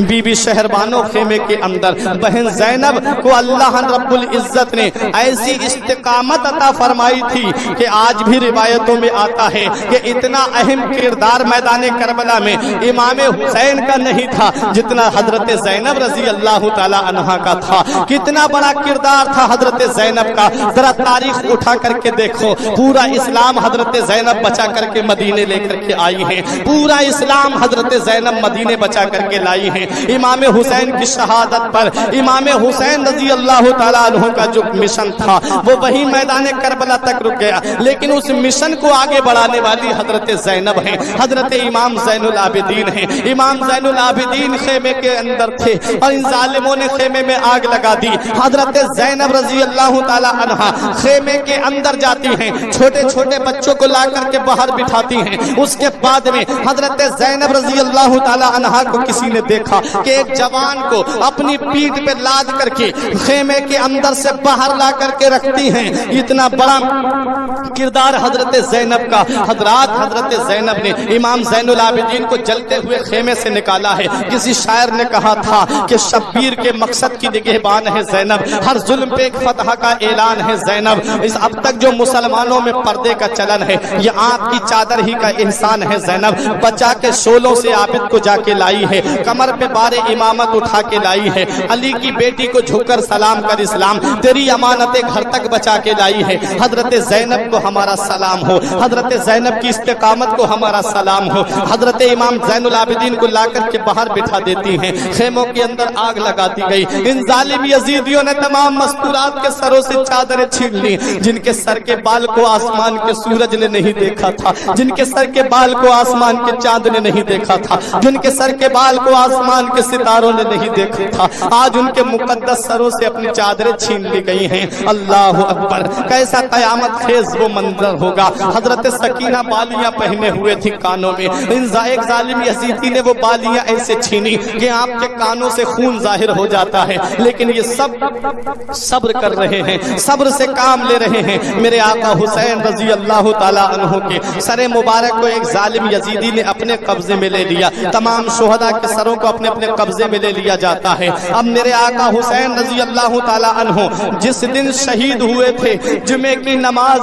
बीबी शहरबानो खेमे के अंदर, बहन ज़ैनब को अल्लाह रब्बुल इज्जत ने ऐसी इस्तिकामत अता फरमाई थी कि आज भी रिवायतों में आता है कि इतना अहम किरदार मैदान करबला में इमाम हुसैन का नहीं था जितना हजरत ज़ैनब रज़ी अल्लाह तआला अन्हा का था। कितना बड़ा किरदार था हजरत ज़ैनब का, जरा तारीख उठा करके देखो। पूरा इस्लाम हजरत ज़ैनब बचा करके मदीने लेकर के आई है, पूरा इस्लाम हजरत ज़ैनब मदीने बचा करके लाई है। इमाम हुसैन की शहादत पर इमाम हुसैन रज़ी अल्लाह तआला अन्हु का जो मिशन था वो वही मैदान करबला तक रुक गया, लेकिन उस मिशन को आगे बढ़ाने वाली हजरत ज़ैनब है, हजरत इमाम ज़ैनुल आबिदीन है। इमाम ज़ैनुल आबिदीन खेमे के अंदर थे और इन जालिमों ने खेमे में आग लगा दी। हजरत ज़ैनब रज़ी अल्लाह तआला अन्हा खेमे के अंदर जाती हैं, छोटे छोटे बच्चों को ला करके बाहर बिठाती हैं। उसके बाद में हजरत ज़ैनब रज़ी अल्लाह तआला अन्हा को किसी ने देखा कि एक जवान को अपनी पीठ पे लाद करके खेमे के अंदर से बाहर ला करके रखती हैं। इतना बड़ा किरदार हजरत ज़ैनब का। हजरात, हजरत ज़ैनब ने इमाम ज़ैनुल आबिदीन को जलते हुए खेमे से निकाला है। किसी शायर ने कहा था कि शब्बीर के मकसद की निगहबान है ज़ैनब, हर जुल्म पे एक फतह का ऐलान है ज़ैनब। इस अब तक जो मुसलमानों में पर्दे का चलन है ये आपकी चादर ही का एहसान है ज़ैनब। बचा के शोलों से आबिद को जाके लाई है, कमर पे बारे इमामत उठा उठा के लाई है। अली की बेटी को झुककर सलाम कर इस्लाम, तेरी अमानतें घर तक बचा के लाई है। हजरत ज़ैनब को हमारा सलाम हो, हजरत ज़ैनब की इस्तिकामत को हमारा सलाम हो। हजरत इमाम ज़ैनुल आबिदीन को लाकर के बाहर बिठा देती हैं, खेमों के अंदर आग लगाती गई। इन जालिम यजीदियों ने तमाम मस्तूरात के सरों से चादरें छीन ली। जिनके सर के बाल को आसमान के सूरज ने नहीं देखा था, जिनके सर के बाल को आसमान के चांद ने नहीं देखा था, जिनके सर के बाल को आसमान के सितारों ने नहीं देखा था, आज उनके मुकद्दस सरों से अपनी चादरें छीन ली गई हैं। अल्लाह अकबर, कैसा कयामत खेज वो मंजर होगा। हजरत सकीना बालियां पहने हुए थी कानों में, एक जालिम यजीदी ने वो बालियां ऐसे छीनी कि आपके कानों से खून जाहिर हो जाता है, लेकिन ये सब सब्र कर रहे हैं, सब्र से काम ले रहे हैं। मेरे आका हुसैन रजी अल्लाह ताला अन्हु के सरे मुबारक को एक जालिम यजीदी ने अपने कब्जे में ले लिया। तमाम शुहदा के सरों को अपने अपने कब्जे में ले लिया जाता है। अब मेरे आका हुसैन रजी अल्लाह ताला अन्हु जिस दिन शहीद हुए थे, जुमे की नमाज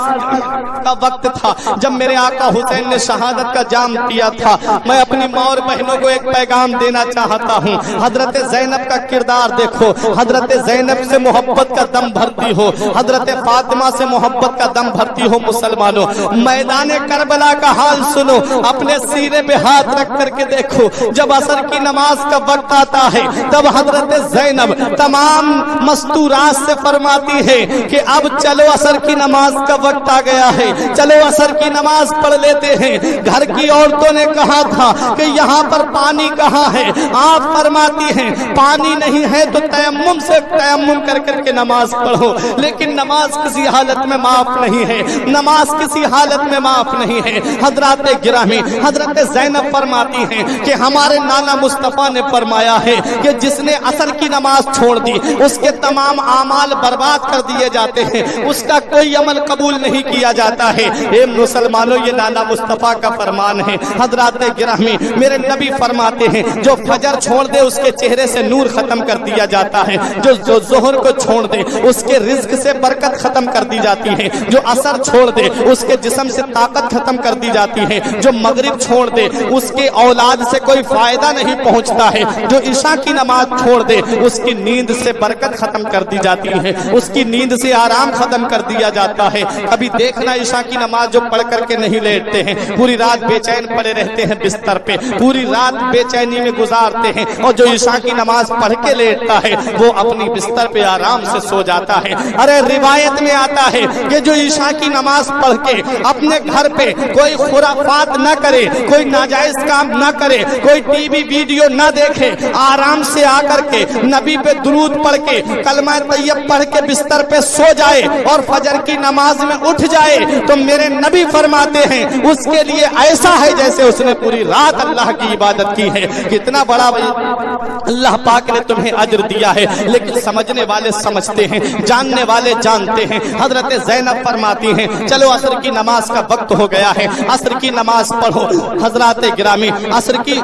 का वक्त था, जब मेरे आका हुसैन ने शहादत का जाम पिया था, मैं अपनी माँ और बहनों को एक पैगाम देना चाहता हूँ। हजरत ज़ैनब का किरदार देखो, हजरत ज़ैनब से मोहब्बत का दम भरती हो, हजरत फातिमा से मोहब्बत का दम भरती हो। मुसलमानों, मैदान करबला का हाल सुनो, अपने सीने पे हाथ रख करके देखो। जब असर की नमाज का वक्त आता है, तब हजरत ज़ैनब तमाम मस्तूरात से फरमाती है कि अब चलो असर की नमाज का वक्त आ गया है, चलो असर की नमाज पढ़ लेते हैं। घर की औरतों ने कहा था कि यहाँ पर पानी कहाँ है, आप फरमाती हैं पानी नहीं है तो तयम्मुम से तयम्मुम कर करके नमाज पढ़ो। लेकिन नमाज किसी हालत में माफ नहीं है, नमाज किसी हालत में माफ नहीं है। हजरत गिरामी हजरत ज़ैनब फरमाती हैं कि हमारे नाना मुस्तफ़ा ने फरमाया है कि जिसने असर की नमाज छोड़ दी उसके तमाम आमाल बर्बाद कर दिए जाते हैं, उसका कोई अमल कबूल नहीं किया जाता है। ए मुसलमानों, ये नाना मुस्तफ़ा का फरमान है। हजरत गिरामी मेरे नबी फरमाते हैं जो फजर छोड़ दे उसके चेहरे से नूर खत्म कर दिया जाता है, जो जोहर को छोड़ दे उसके रिज्क से बरकत खत्म कर दी जाती है, जो असर छोड़ दे उसके जिस्म से ताकत खत्म कर दी जाती है, जो मगरिब छोड़ दे उसके औलाद से कोई फायदा नहीं पहुंचता है, जो ईशा की नमाज छोड़ दे उसकी नींद से बरकत खत्म कर दी जाती है, उसकी नींद से आराम खत्म कर दिया जाता है। कभी देखना ईशा की नमाज जो पढ़ करके नहीं लेटते हैं, पूरी रात बेचैन पड़े रहते हैं बिस्तर पे, पूरी रात बेचैनी में गुजारते हैं, और जो ईशा की नमाज पढ़ के लेटता है वो अपनी बिस्तर पे आराम से सो जाता है। अरे रिवायत में आता है कि जो ईशा की नमाज पढ़ के अपने घर पे कोई खुराफात न करे, कोई नाजायज काम न करे, कोई टीवी वीडियो न देखे, आराम से आकर के नबी पे दुरूद पढ़ के कलमा तैयब पढ़ के बिस्तर पे सो जाए और फजर की नमाज में उठ जाए, तो मेरे नबी फरमाते हैं उसके लिए ऐसा है जैसे उसने पूरी रात अल्लाह की इबादत की है। कितना बड़ा अल्लाह पाक ने तुम्हें अज्र दिया है। लेकिन समझने वाले समझते हैं, जानने वाले जानते हैं। हजरत ज़ैनब फरमाती हैं चलो असर की नमाज का वक्त हो गया है, असर की नमाज पढ़ो। हजरत गिरामी असर की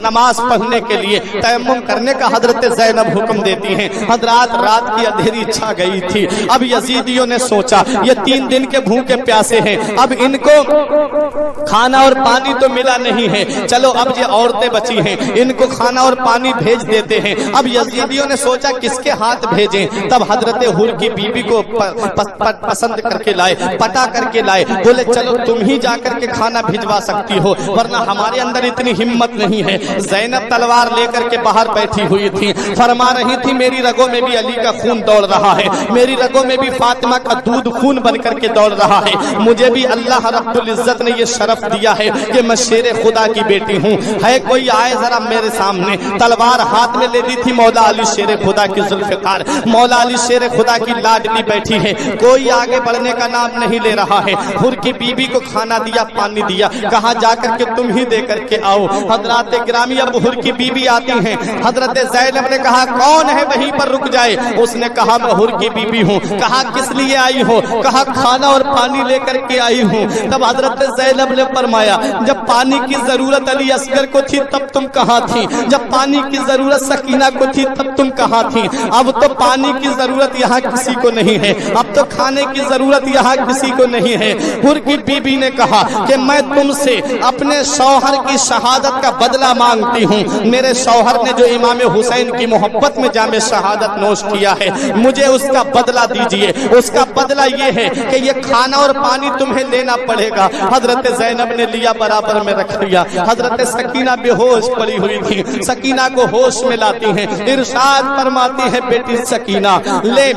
नमाज पढ़ने के लिए तयम्मुम करने का हजरत ज़ैनब हुक्म देती हैं। हजरत रात की अंधेरी छा गई थी। अब यजीदियों ने सोचा ये 3 दिन के भूखे प्यासे हैं, अब इनको खाना और पानी तो मिला नहीं है, चलो अब ये औरतें बची हैं इनको खाना और पानी भेज देते हैं। अब यजीदियों ने सोचा किसके हाथ भेजें, तब हजरत हुर की बीबी को पसंद करके लाए, पटा करके लाए। बोले चलो तुम ही जाकर के खाना भिजवा सकती हो, वरना हमारे अंदर इतनी हिम्मत नहीं है। ज़ैनब तलवार लेकर के बाहर बैठी हुई थी, फरमा रही थी मेरी रगों में भी अली का खून दौड़ रहा है, मेरी रगों में भी फातिमा का दूध खून बन करके दौड़ रहा है। मुझे भी अल्लाह रब्बुल इज्जत ने ये शरफ दिया है कि मैं शेर खुदा की बेटी हूँ। है कोई आए जरा मेरे सामने। तलवार हाथ में ले ली थी मौला अली शेर खुदा की जुल्फ़िकार, मौला अली शेर खुदा की लाडली बैठी है, कोई आगे बढ़ने का नाम नहीं ले रहा है। हुर की बीबी को खाना दिया, पानी दिया, कहा जाकर के तुम ही दे करके आओ। हजरत गिरामी अब हुर की बीबी आती हैं। हजरत ज़ैनब ने कहा कौन है वहीं पर रुक जाए। उसने कहा मैं हुर की बीबी हूँ। कहा किस लिए आई हो? कहा खाना और पानी लेकर के आई हूँ। तब हजरत ज़ैनब ने फरमाया जब पानी की जरूरत अली असगर को थी तब तुम कहाँ थी? जब पानी की जरूरत सकीना को थी तब तुम कहाँ थी? अब तो पानी की जरूरत यहाँ किसी को नहीं है, अब तो खाने की जरूरत यहाँ किसी को नहीं है। हुर की बीबी ने कहा कि मैं तुमसे अपने शौहर की शहादत का बदला मांगती हूँ। मेरे शौहर ने जो इमाम हुसैन की मोहब्बत में जामे शहादत नोश किया है, मुझे उसका बदला दीजिए। उसका बदला ये है कि ये खाना और पानी तुम्हें लेना पड़ेगा। हजरत ज़ैनब ने लिया, बराबर में रख लिया। हजरत सकीना बेहोश पड़ी हुई थी, सकीना को होश में लाती हैं, इरशाद फरमाती है, बेटी सकीना ले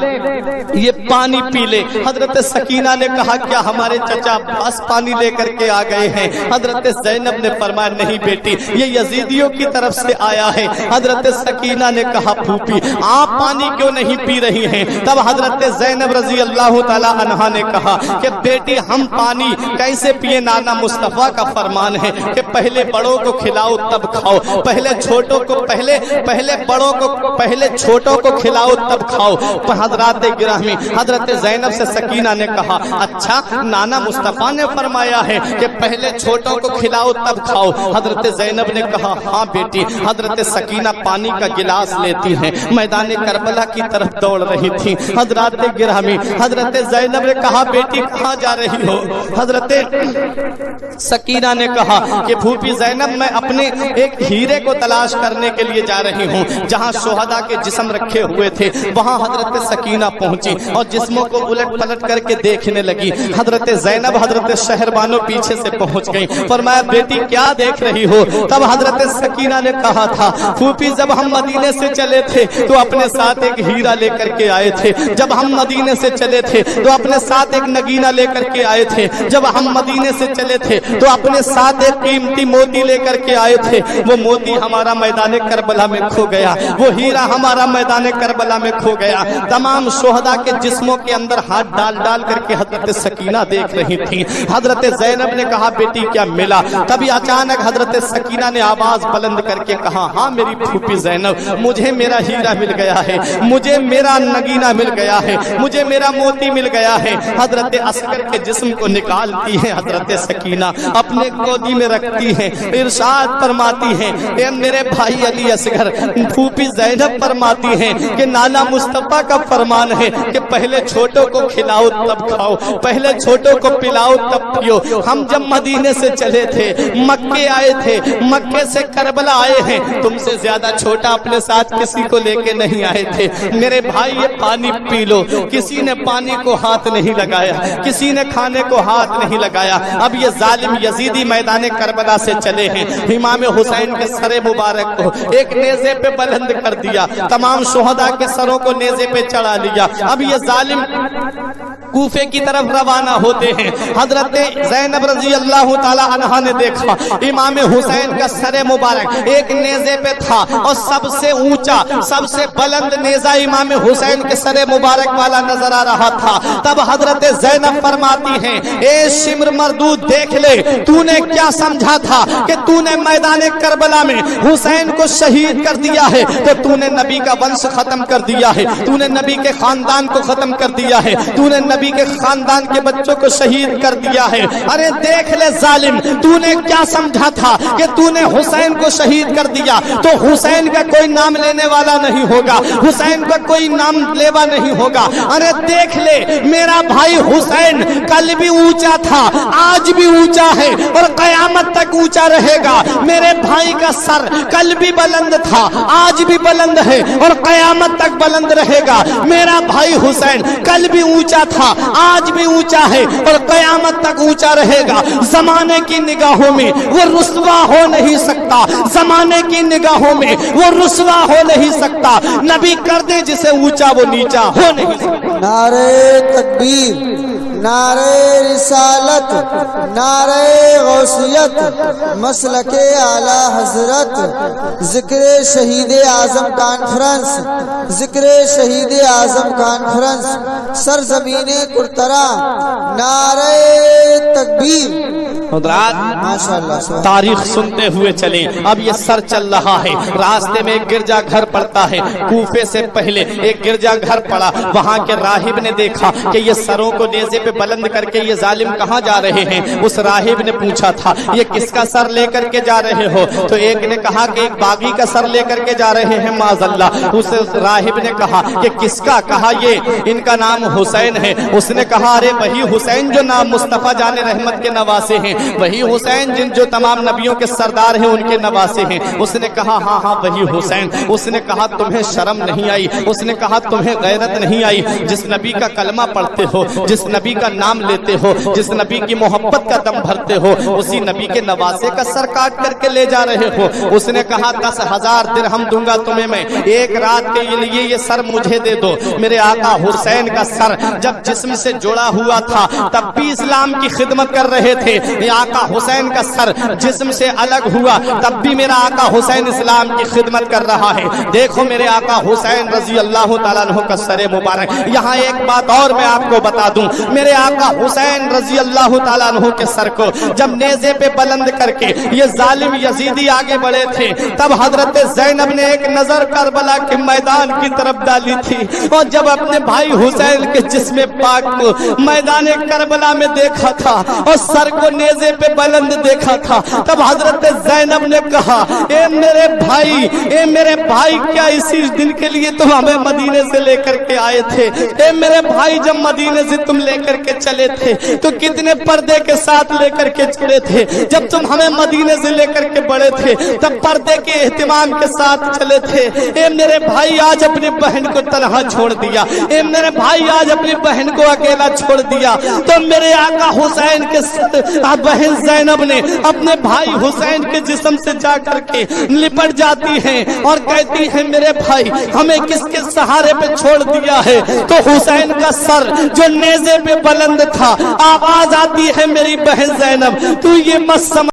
ये पानी पी ले। हजरत सकीना ने कहा, क्या हमारे चचा अब्बास पानी लेकर के आ गए हैं? हजरत ज़ैनब ने फरमाया, नहीं बेटी, ये यजीदियों की तरफ से आया है। हजरत सकीना ने कहा, फूफी आप पानी क्यों नहीं पी रही हैं? तब हजरत ज़ैनब रजी अल्लाह ताला अन्हा ने कहा कि बेटी हम पानी कैसे पिए? नाना मुस्तफा का फरमान है कि पहले बड़ों को खिलाओ तब खाओ, पहले छोटों को पहले बड़ों को पहले छोटों को खिलाओ तब खाओ। हजरत गिरामी हजरत ज़ैनब से सकीना ने कहा, अच्छा नाना मुस्तफा ने फरमाया है कि पहले छोटों को खिलाओ तब खाओ। हजरत ज़ैनब ने कहा, हाँ बेटी। हजरत सकीना पानी का गिलास लेती हैं, मैदान करबला की तरफ दौड़ रही थी। हजरत गिरामी हजरत ज़ैनब ने कहा, बेटी कहाँ जा रही हो? हजरत सकीना ने कहा कि फूफी ज़ैनब मैं अपने एक हीरे को तलाश करने के लिए जा रही हूँ। जहाँ शोहदा के जिस्म रखे हुए थे वहाँ हजरत सकीना पहुंची और जिस्मों को उलट पलट करके देखने लगी। हजरत ज़ैनब हजरत शहरबानो पीछे से पहुंच गई। फरमाया, बेटी क्या देख रही हो? तब हजरत सकीना ने कहा था, फूफी जब हम मदीने से चले थे तो अपने साथ एक हीरा लेकर के आए थे। जब हम मदीने से चले थे तो अपने साथ एक नगीना लेकर के आए थे। जब हम मदीने से चले थे तो अपने साथ एक कीमती मोती लेकर के आए थे। वो मोती हमारा मैदान करबला में खो गया, वो हीरा हमारा मैदान करबला में खो गया। तमाम शोहदा के जिस्मों के अंदर हाथ डाल डाल करके हजरत सकीना देख रही थी। हजरत ज़ैनब ने कहा, बेटी क्या मिला? तभी अचानक हजरत सकीना ने आवाज बुलंद करके कहा, हाँ मेरी फूफी ज़ैनब, मुझे मेरा हीरा मिल गया है, मुझे मेरा नगीना मिल गया है, मुझे मेरा मोती मिल गया है। हजरत असगर के जिस्म को निकालती है हजरत सकीना, अपने गोदी में रखती है, इरशाद फरमाती है, ए मेरे भाई अली असगर। फूफी ज़ैनब फरमाती है कि नाना मुस्तफा का फरमान है कि पहले छोटों को खिलाओ तब खाओ, पहले छोटों को पिलाओ तब पियो। हम जब मदीने से चले थे, मक्के आए थे, मक्के से करबला आए हैं, तुमसे ज्यादा छोटा अपने साथ किसी को लेके नहीं आए थे। मेरे भाई ये पानी पी लो। किसी ने पानी को हाथ नहीं लगाया, किसी ने खाने को हाथ नहीं लगाया। अब ये जालिम यजीदी मैदान करबला से चले हैं, इमाम हुसैन के सरे मुबारक को एक नेज़े पे बुलंद कर दिया, तमाम शोहदा के सरों को नेज़े पे चढ़ा लिया। अब ये जालिम कूफे की तरफ रवाना होते हैं। हजरत ज़ैनब रजी अल्लाह ताला अन्हा ने देखा इमाम हुसैन का सरे मुबारक एक नेज़े पे था और सबसे ऊंचा सबसे बुलंद नेज़ा इमाम हुसैन के सरे मुबारक वाला नजर आ रहा था। तब हजरत ज़ैनब फरमाती हैं, ए शिम्र मरदूद देख ले, तूने क्या समझा था कि तूने मैदान करबला में हुसैन को शहीद कर दिया है तो तूने नबी का वंश खत्म कर दिया है, तूने नबी के खानदान को खत्म कर दिया है, तूने नबी के खानदान के बच्चों को शहीद कर दिया है। अरे देख ले जालिम, तूने क्या समझा था कि तूने हुसैन को शहीद कर दिया तो हुसैन का कोई नाम लेने वाला नहीं होगा, हुसैन का कोई नाम लेवा नहीं होगा। अरे देख ले, मेरा भाई हुसैन कल भी ऊंचा था, आज भी ऊंचा है और कयामत तक ऊंचा रहेगा। मेरे भाई का सर कल भी बुलंद था, आज भी बुलंद है और कयामत तक बुलंद रहेगा। मेरा भाई हुसैन कल भी ऊंचा था, आज भी ऊंचा है और कयामत तक ऊंचा रहेगा। जमाने की निगाहों में वो रुस्वा हो नहीं सकता, जमाने की निगाहों में वो रुस्वा हो नहीं सकता। नबी कर दे जिसे ऊंचा वो नीचा हो नहीं सकता। नारे तकबीर, नारे रिसालत, नारे गौसियत, मसलके आला हजरत, जिक्र शहीद आजम कॉन्फ्रेंस, जिक्र शहीद आजम कॉन्फ्रेंस, सरजमीने कुरतरा, नारे तकबीर। माशाअल्लाह तारीख सुनते हुए चले। अब ये सर चल रहा है, रास्ते में एक गिरजा घर पड़ता है। कूफे से पहले एक गिरजा घर पड़ा, वहाँ के राहिब ने देखा कि ये सरों को नेज़े पे बुलंद करके ये जालिम कहाँ जा रहे हैं। उस राहिब ने पूछा था, ये किसका सर लेकर के जा रहे हो? तो एक ने कहा कि एक बागी का सर लेकर के जा रहे हैं माज़अल्लाह। उस राहिब ने कहा कि किसका? कहा ये इनका नाम हुसैन है। उसने कहा, अरे वही हुसैन जो नाम मुस्तफा जाने रहमत के नवासे हैं। वही हुसैन जिन जो तमाम नबियों के सरदार हैं उनके नवासे हैं। उसने कहा हाँ हाँ वही हुसैन। उसने कहा तुम्हें शर्म नहीं आई, उसने कहा तुम्हें गैरत नहीं आई, जिस नबी का कलमा पढ़ते हो, जिस नबी का नाम लेते हो, जिस नबी की मोहब्बत का दम भरते हो, उसी नबी के नवासे का सर काट करके ले जा रहे हो। उसने कहा 10,000 दिरहम दूंगा तुम्हें मैं, एक रात के लिए ये सर मुझे दे दो। मेरे आका हुसैन का सर जब जिस्म से जुड़ा हुआ था तब भी इस्लाम की खिदमत कर रहे थे। ये आका हुसैन का सर जिस्म से अलग हुआ तब भी मेरा आका हुसैन इस्लाम की खिदमत कर रहा है। देखो मेरे आका हुसैन रजी अल्लाह ताला अन्हु का सरे मुबारक। यहाँ एक बात और मैं आपको बता दूं, मेरे आका हुसैन रजी अल्लाह ताला अन्हु के सर को जब नेज़े पे बुलंद करके ये जालिम यजीदी आगे बढ़े थे तब हजरत ज़ैनब ने एक नजर करबला के मैदान की तरफ डाली थी और जब अपने भाई हुसैन के जिस्म पाक को मैदान करबला में देखा था और सर को नेज़े पे बुलंद देखा था तब हजरत ज़ैनब ने कहा ए मेरे भाई क्या इसी दिन के लिए तुम हमें मदीने से लेकर के आए थे? ए मेरे भाई जब मदीने से तुम लेकर के चले थे तो कितने पर्दे के साथ लेकर के चले थे? जब तुम हमें मदीने से लेकर के बढ़े थे तब पर्दे के एहतिमाम के साथ चले थे। ए मेरे भाई आज अपनी बहन को तनहा छोड़ दिया, ए मेरे भाई आज अपनी बहन को अकेला छोड़ दिया। तो मेरे आका हुसैन के बहन ज़ैनब ने अपने भाई हुसैन के जिस्म से जा करके लिपट जाती हैं और कहती हैं मेरे भाई हमें किसके सहारे पे छोड़ दिया है? तो हुसैन का सर जो नेज़े पे बुलंद था, आवाज आती है मेरी बहन ज़ैनब तू ये मत समझ